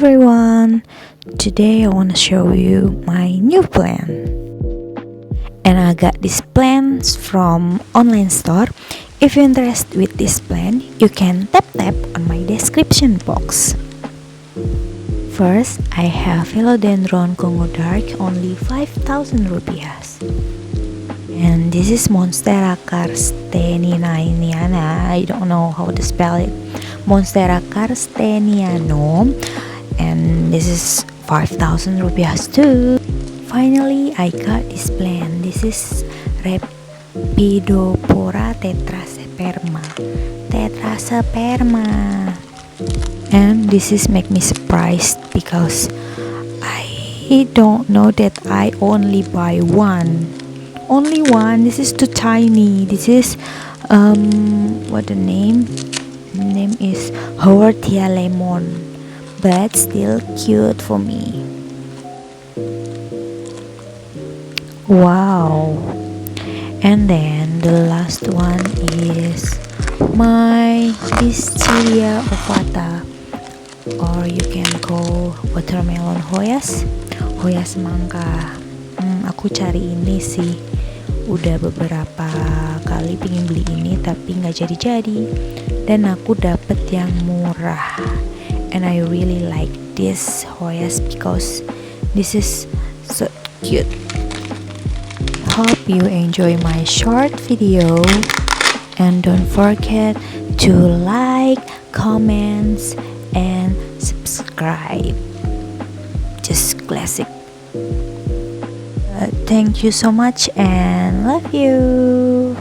everyone, today I want to show you my new plant, and I got this plant from online store. If you're interested with this plant, you can tap on my description box. First, I have Philodendron Congo Dark, only 5,000 rupiahs. And this is Monstera Karstenianum. I don't know how to spell it. Monstera Karstenianum, and this is 5,000 rupiahs too. Finally, I got this plant. This is Rapidhopora Tetrasperma. And this is make me surprised because I don't know that I only buy one. Only one. This is too tiny. This is what the name? The name is Haworthia Lemon, but still cute for me. Wow. And then the last one is my Dischidia Ovata, or you can call watermelon hoyas mangga. Aku cari ini sih udah beberapa kali pengen beli ini tapi nggak jadi, dan aku dapet yang murah, and I really like this hoyas because this is so cute. Hope you enjoy my short video, and don't forget to like, comments, and subscribe. Just classic. Thank you so much and love you.